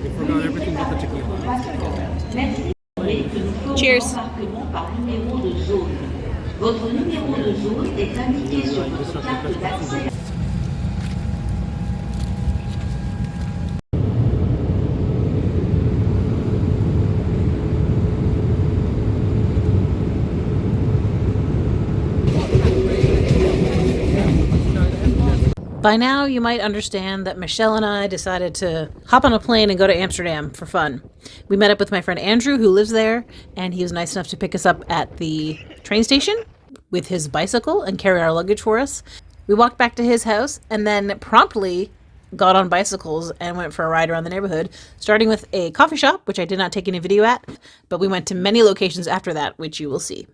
We forgot everything but the tequila. Cheers. Votre numéro de zone est indiqué sur votre carte d'accès. By now, you might understand that Michelle and I decided to hop on a plane and go to Amsterdam for fun. We met up with my friend Andrew, who lives there, and he was nice enough to pick us up at the train station with his bicycle and carry our luggage for us. We walked back to his house and then promptly got on bicycles and went for a ride around the neighborhood, starting with a coffee shop, which I did not take any video at, but we went to many locations after that, which you will see.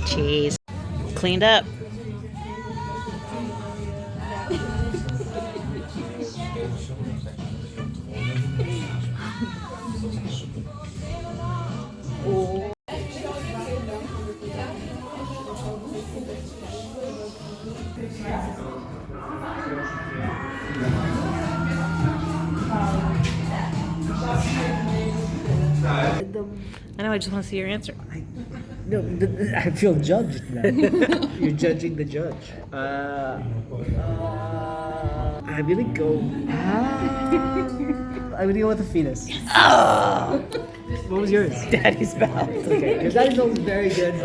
Cheese. Cleaned up. I know, I just want to see your answer. No, I feel judged now. You're judging the judge. I really go. I'm gonna go with the fetus. What was yours? Daddy's mouth. Okay, because Daddy's mouth is very good.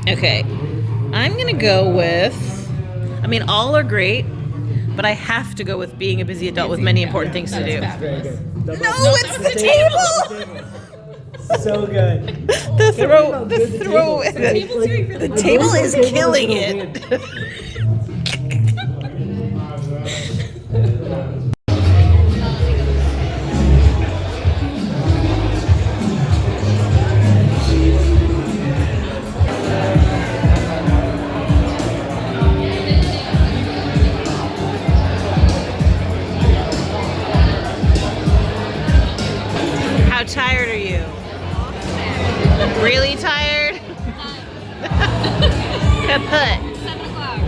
Okay, I'm gonna go with, I mean, all are great, but I have to go with being a busy adult with many important things to do. Very good. No, it's the table! So good. The table is killing it. How tired are you? Really tired? Kaput. 7 o'clock.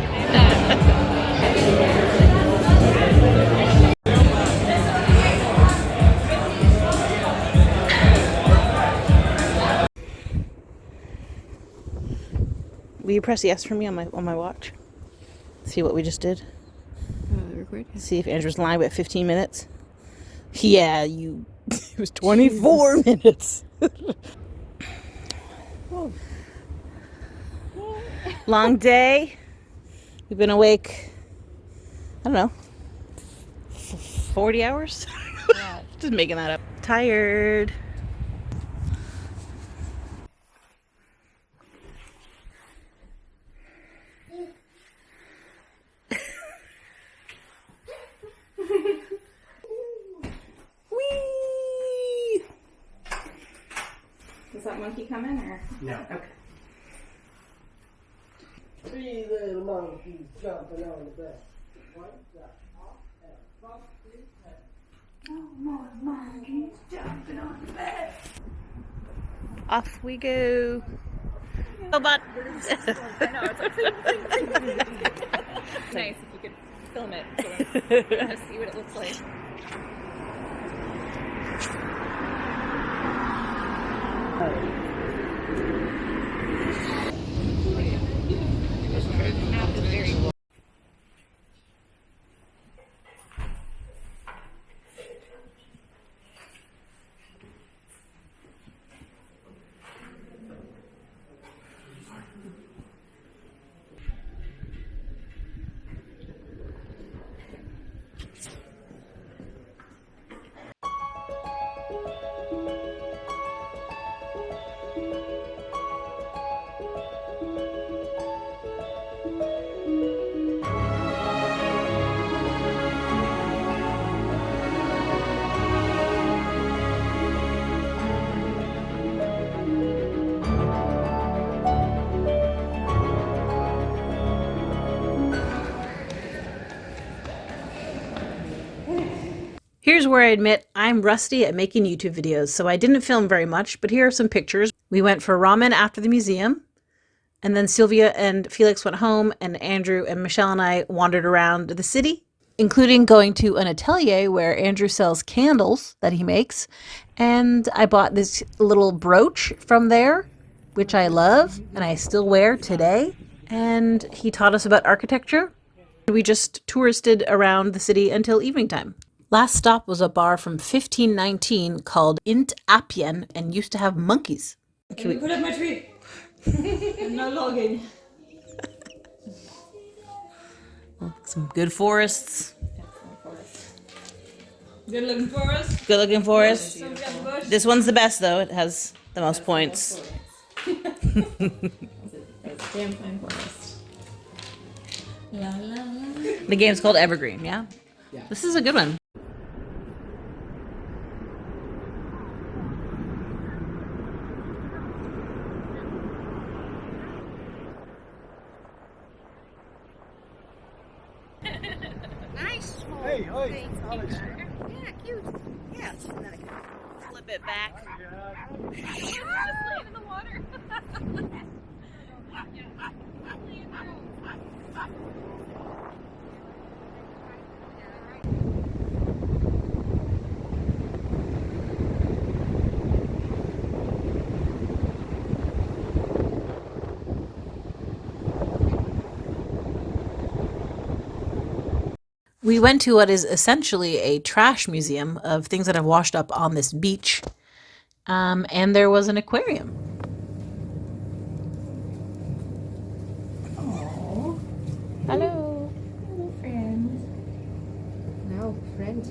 Will you press yes for me on my watch? See what we just did? Record? See if Andrew's lying about 15 minutes. Yeah, you. It was 24 minutes. Long day. We've been awake, I don't know, 40 hours? Yeah. Just making that up. Tired. Whee! Does that monkey come in or? No. Okay. 3 little monkeys jumping on the bed. One jump off and bump 3 heads. No more monkeys jumping on the bed. Off we go. Robot. I know, it's like nice if you could film it so that see what it looks like. Here's where I admit I'm rusty at making YouTube videos, so I didn't film very much, but here are some pictures. We went for ramen after the museum, and then Sylvia and Felix went home, and Andrew and Michelle and I wandered around the city, including going to an atelier where Andrew sells candles that he makes, and I bought this little brooch from there, which I love, and I still wear today, and he taught us about architecture. We just touristed around the city until evening time. Last stop was a bar from 1519 called Int Appien and used to have monkeys. Can we put up my tree? No logging. Some good forests. Good looking forest. Good looking forest. Some got the bush. This one's the best though. It has the most points. Damn fine forest. La la la. The game's called Evergreen, yeah? Yeah. This is a good one. Nice. Hey, oi, Alex. Yeah, cute. Yeah. Flip it back. Just laying in the water. We went to what is essentially a trash museum of things that have washed up on this beach. And there was an aquarium. Hello. Hello, friend. No, friend.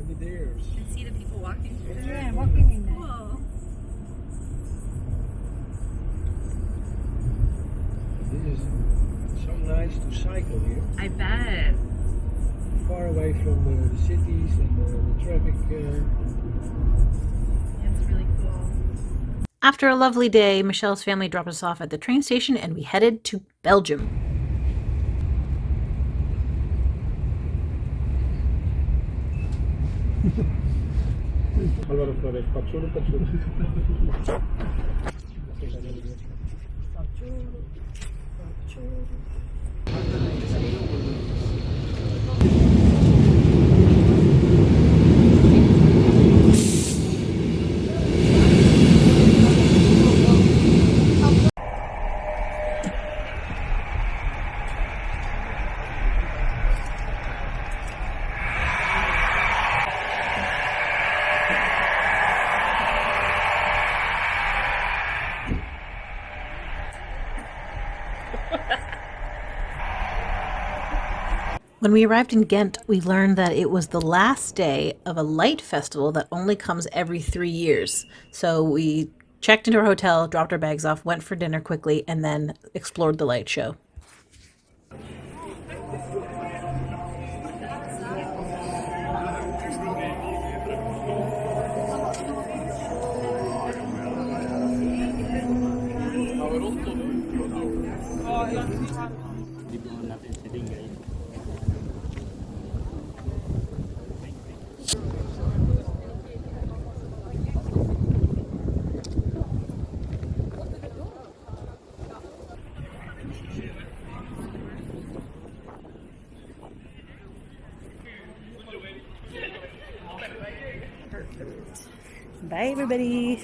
The deers. And see the people walking through there. Yeah, walking in there. Cool. This is so nice to cycle here. I bet. Far away from the cities and the traffic. That's really cool. After a lovely day, Michelle's family dropped us off at the train station and we headed to Belgium. When we arrived in Ghent, we learned that it was the last day of a light festival that only comes every 3 years. So we checked into our hotel, dropped our bags off, went for dinner quickly, and then explored the light show. Bye, everybody.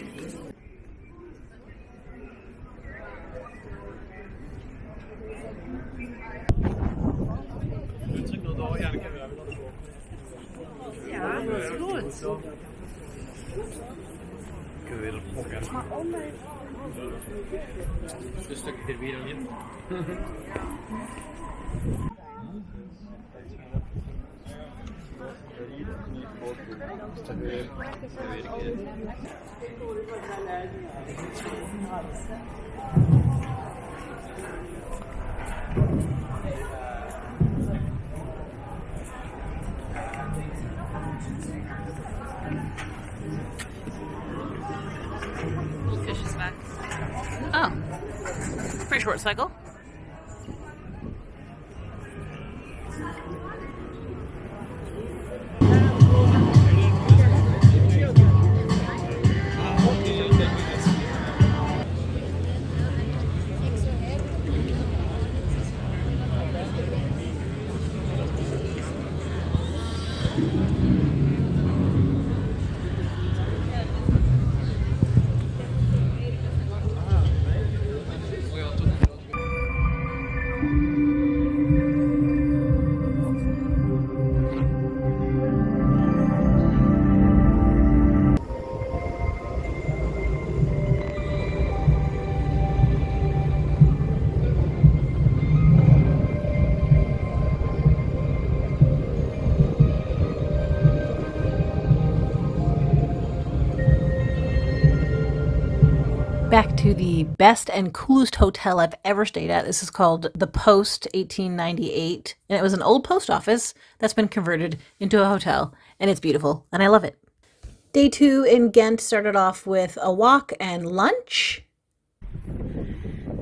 Ja, dat is goed. Kunnen we weer op podcast. Een stukje er weer aan in. Fish is back. Oh, pretty short cycle. Back to the best and coolest hotel I've ever stayed at. This is called The Post 1898. And it was an old post office that's been converted into a hotel. And it's beautiful. And I love it. Day 2 in Ghent started off with a walk and lunch.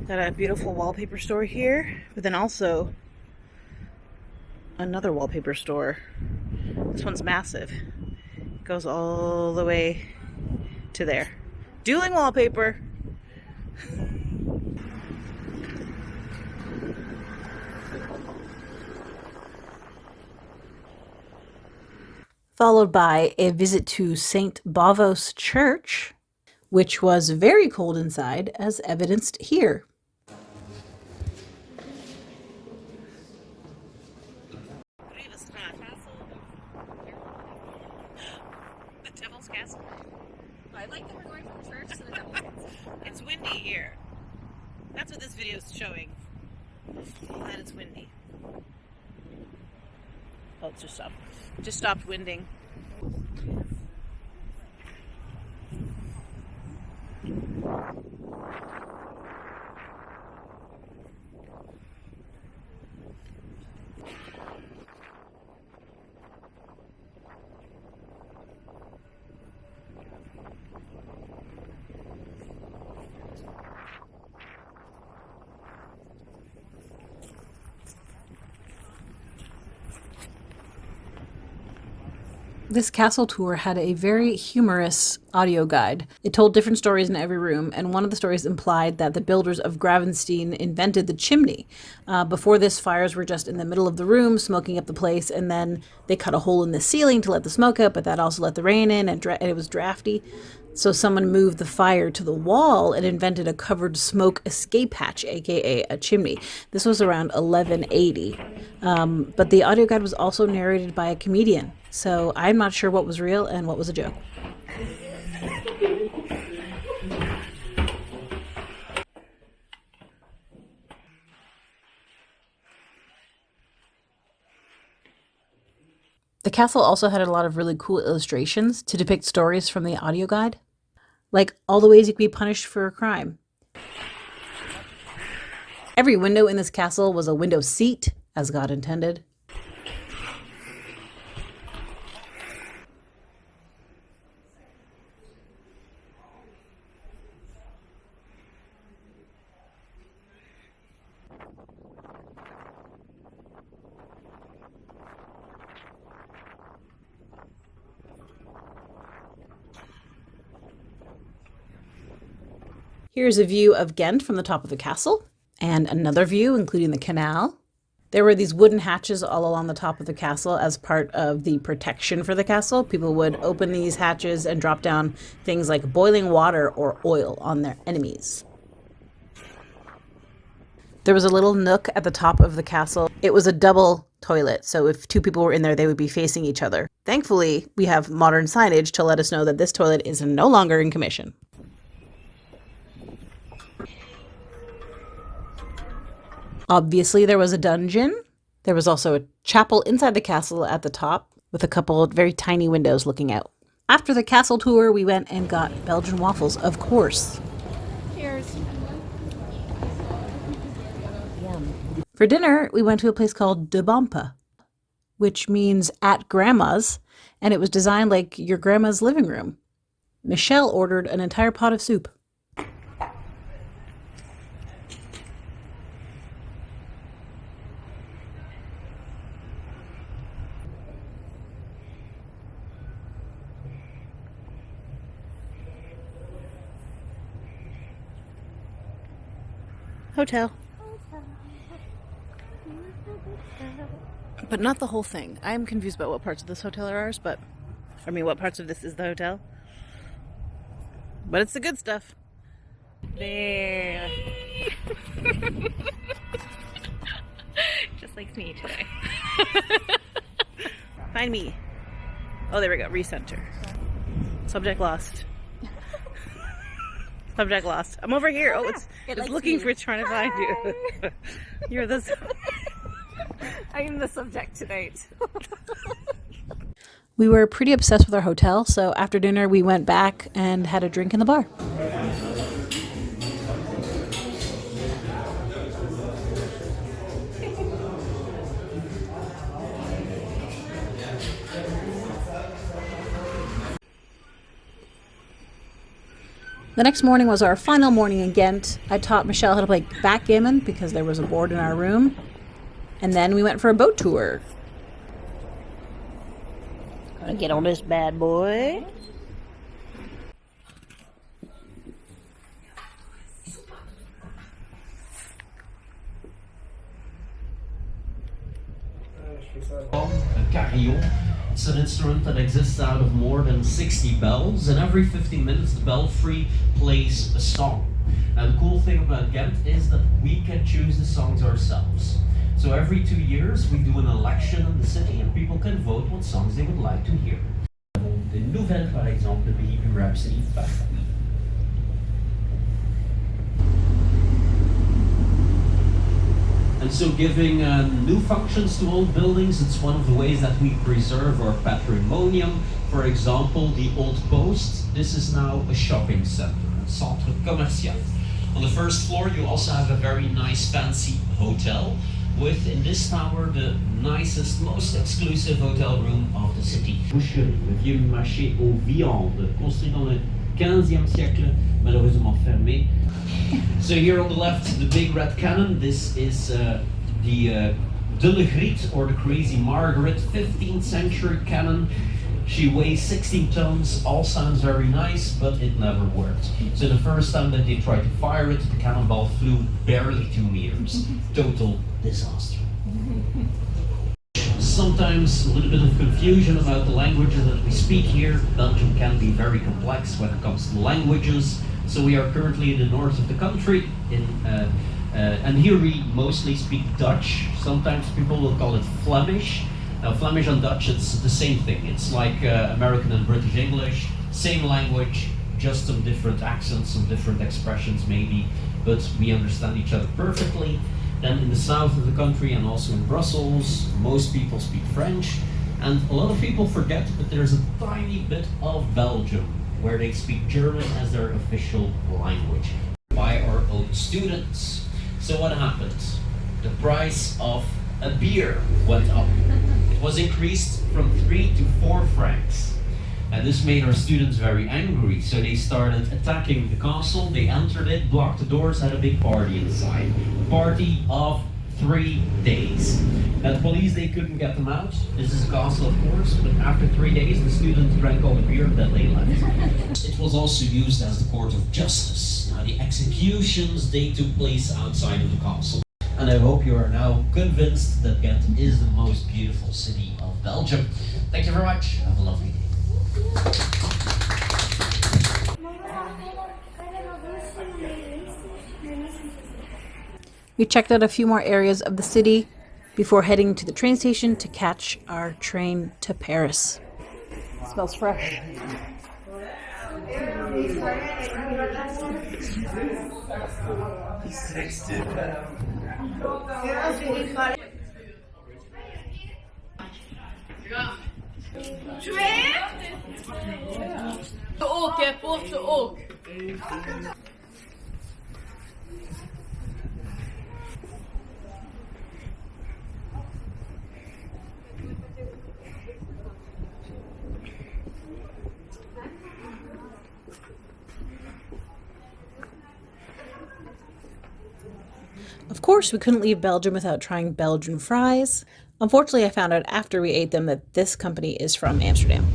Got a beautiful wallpaper store here. But then also another wallpaper store. This one's massive. It goes all the way to there. Dueling wallpaper. Followed by a visit to St. Bavos Church, which was very cold inside, as evidenced here. The Devil's Castle. I like that we're going from church to the Devil's Castle. It's windy here. That's what this video is showing. That it's windy. Oh, it's just stopped. Just stopped winding. This castle tour had a very humorous audio guide. It told different stories in every room, and one of the stories implied that the builders of Gravenstein invented the chimney. Before this, fires were just in the middle of the room, smoking up the place, and then they cut a hole in the ceiling to let the smoke out, but that also let the rain in, and it was drafty. So someone moved the fire to the wall and invented a covered smoke escape hatch, aka a chimney. This was around 1180. But the audio guide was also narrated by a comedian, so I'm not sure what was real and what was a joke. The castle also had a lot of really cool illustrations to depict stories from the audio guide, like all the ways you could be punished for a crime. Every window in this castle was a window seat, as God intended. Here's a view of Ghent from the top of the castle, and another view, including the canal. There were these wooden hatches all along the top of the castle as part of the protection for the castle. People would open these hatches and drop down things like boiling water or oil on their enemies. There was a little nook at the top of the castle. It was a double toilet, so if two people were in there, they would be facing each other. Thankfully, we have modern signage to let us know that this toilet is no longer in commission. Obviously, there was a dungeon. There was also a chapel inside the castle at the top with a couple of very tiny windows looking out. After the castle tour, we went and got Belgian waffles, of course. Cheers. For dinner, we went to a place called De Bompe, which means at grandma's, and it was designed like your grandma's living room. Michelle ordered an entire pot of soup. Hotel. But not the whole thing. I am confused about what parts of this hotel are ours, what parts of this is the hotel. But it's the good stuff. There. Just like me today. Find me. Oh, there we go. Recenter. Subject lost. Subject lost. I'm over here. Oh, it's looking for trying to find you. You're the... I am the subject tonight. We were pretty obsessed with our hotel, so after dinner we went back and had a drink in the bar. The next morning was our final morning in Ghent. I taught Michelle how to play backgammon because there was a board in our room. And then we went for a boat tour. Gonna get on this bad boy. A carillon. It's an instrument that exists out of more than 60 bells, and every 15 minutes the belfry plays a song. Now the cool thing about Ghent is that we can choose the songs ourselves. So every 2 years we do an election in the city and people can vote what songs they would like to hear. De nouvelles par exemple, de Bohemian Rhapsody par Queen. And so giving new functions to old buildings, it's one of the ways that we preserve our patrimonium. For example, the Old Post, this is now a shopping center, a centre commercial. On the first floor you also have a very nice fancy hotel with, in this tower, the nicest, most exclusive hotel room of the city. Boucherie, le vieux marché aux viandes, construit dans le 15e siècle, malheureusement fermé. So here on the left, the big red cannon. This is the De Legriet, or the Crazy Margaret, 15th century cannon. She weighs 16 tons, all sounds very nice, but it never worked. So the first time that they tried to fire it, the cannonball flew barely 2 meters. Total disaster. Sometimes a little bit of confusion about the languages that we speak here. Belgium can be very complex when it comes to languages. So we are currently in the north of the country, and here we mostly speak Dutch. Sometimes people will call it Flemish. Now Flemish and Dutch, it's the same thing. It's like American and British English, same language, just some different accents, some different expressions maybe, but we understand each other perfectly. Then in the south of the country and also in Brussels, most people speak French, and a lot of people forget that there's a tiny bit of Belgium where they speak German as their official language by our own students. So what happened? The price of a beer went up. It was increased from 3 to 4 francs. And this made our students very angry, so they started attacking the castle. They entered it, blocked the doors, had a big party inside. A party of 3 days. Now the police, they couldn't get them out. This is a castle, of course, but after 3 days the students drank all the beer and then they left. It was also used as the court of justice. Now the executions, they took place outside of the castle. And I hope you are now convinced that Ghent is the most beautiful city of Belgium. Thank you very much. Have a lovely day. We checked out a few more areas of the city before heading to the train station to catch our train to Paris. It smells fresh. Of course, we couldn't leave Belgium without trying Belgian fries. Unfortunately, I found out after we ate them that this company is from Amsterdam.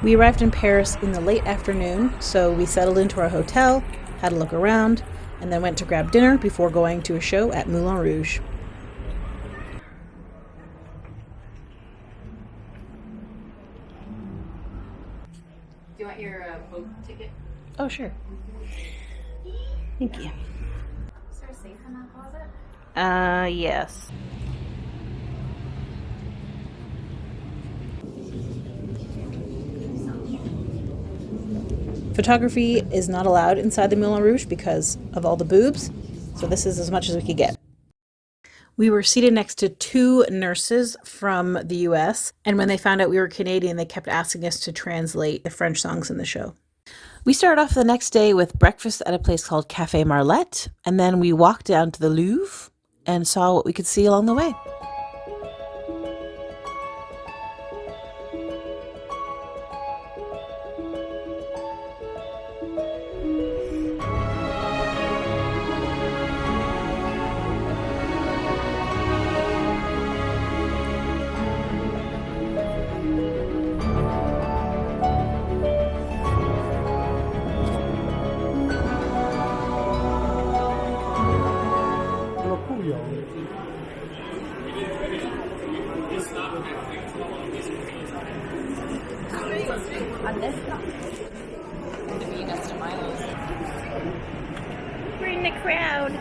We arrived in Paris in the late afternoon, so we settled into our hotel, had a look around, and then went to grab dinner before going to a show at Moulin Rouge. Do you want your boat ticket? Oh, sure. Thank you. Is there a safe in that closet? Yes. Photography is not allowed inside the Moulin Rouge because of all the boobs, so this is as much as we could get. We were seated next to two nurses from the US, and when they found out we were Canadian, they kept asking us to translate the French songs in the show. We started off the next day with breakfast at a place called Café Marlette, and then we walked down to the Louvre and saw what we could see along the way. We're in the crowd.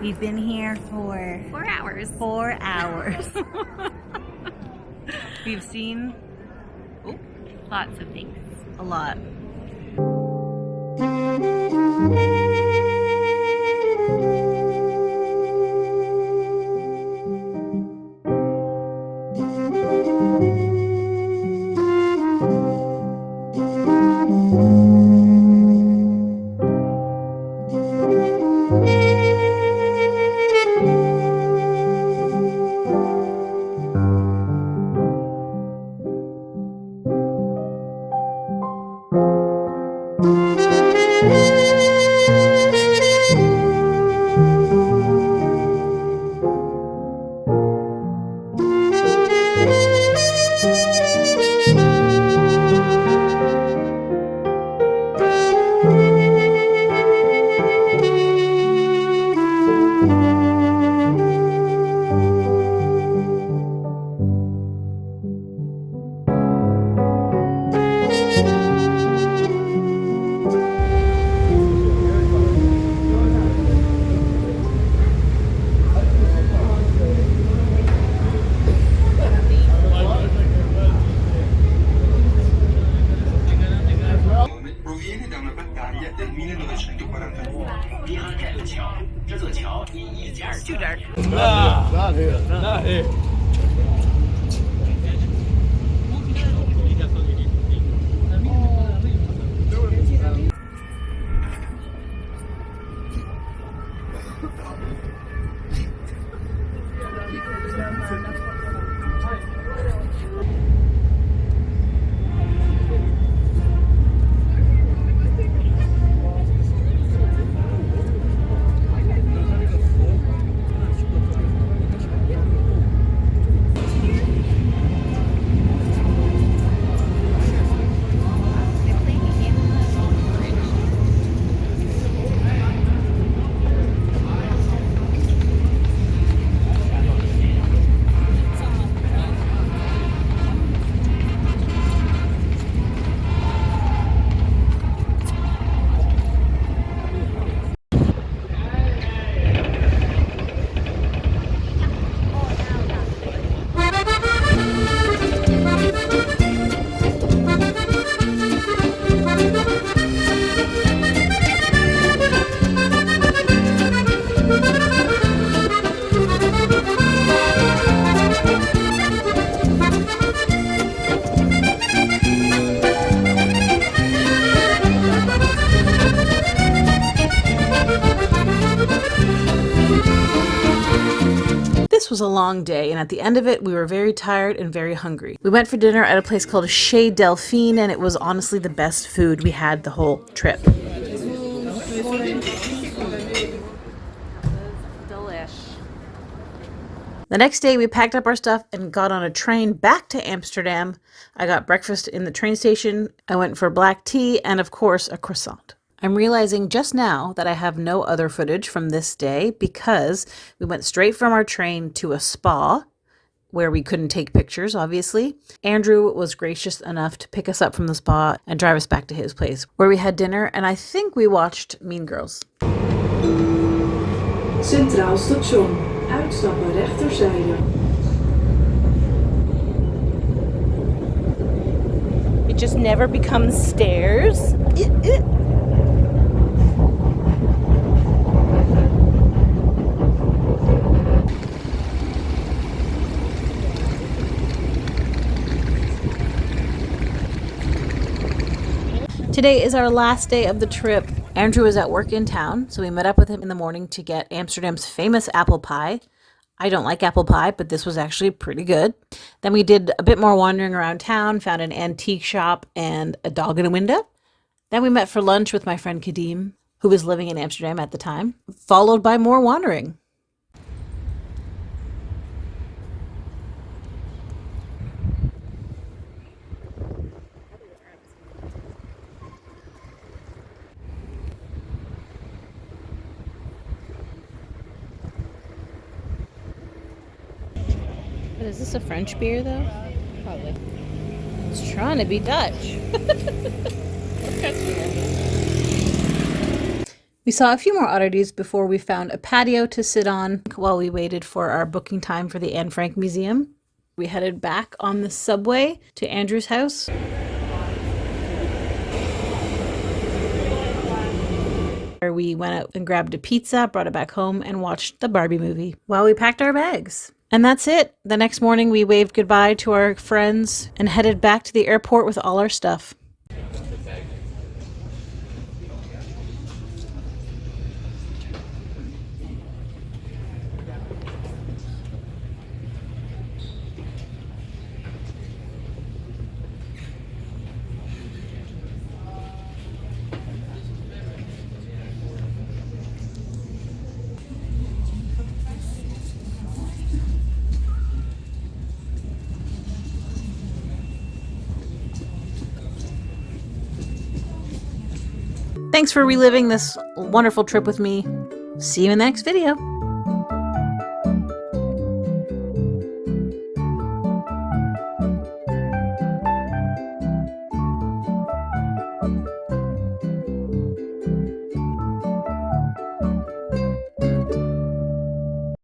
We've been here for 4 hours. 4 hours. We've seen Lots of things. a lot. Proviene da una battaglia del 1949. Too dark. Not here. Not here. was a long day, and at the end of it, we were very tired and very hungry. We went for dinner at a place called Chez Delphine, and it was honestly the best food we had the whole trip. The next day, we packed up our stuff and got on a train back to Amsterdam. I got breakfast in the train station. I went for black tea and, of course, a croissant. I'm realizing just now that I have no other footage from this day because we went straight from our train to a spa where we couldn't take pictures, obviously. Andrew was gracious enough to pick us up from the spa and drive us back to his place where we had dinner, and I think we watched Mean Girls. Centraal station. Uitstappen rechterzijde. It just never becomes stairs. Today is our last day of the trip. Andrew was at work in town, so we met up with him in the morning to get Amsterdam's famous apple pie. I don't like apple pie, but this was actually pretty good. Then we did a bit more wandering around town, found an antique shop and a dog in a window. Then we met for lunch with my friend Kadim, who was living in Amsterdam at the time, followed by more wandering. But is this a French beer, though? Probably. It's trying to be Dutch. We saw a few more oddities before we found a patio to sit on while we waited for our booking time for the Anne Frank Museum. We headed back on the subway to Andrew's house. We went out and grabbed a pizza, brought it back home, and watched the Barbie movie while we packed our bags. And that's it. The next morning, we waved goodbye to our friends and headed back to the airport with all our stuff. Thanks for reliving this wonderful trip with me. See you in the next video.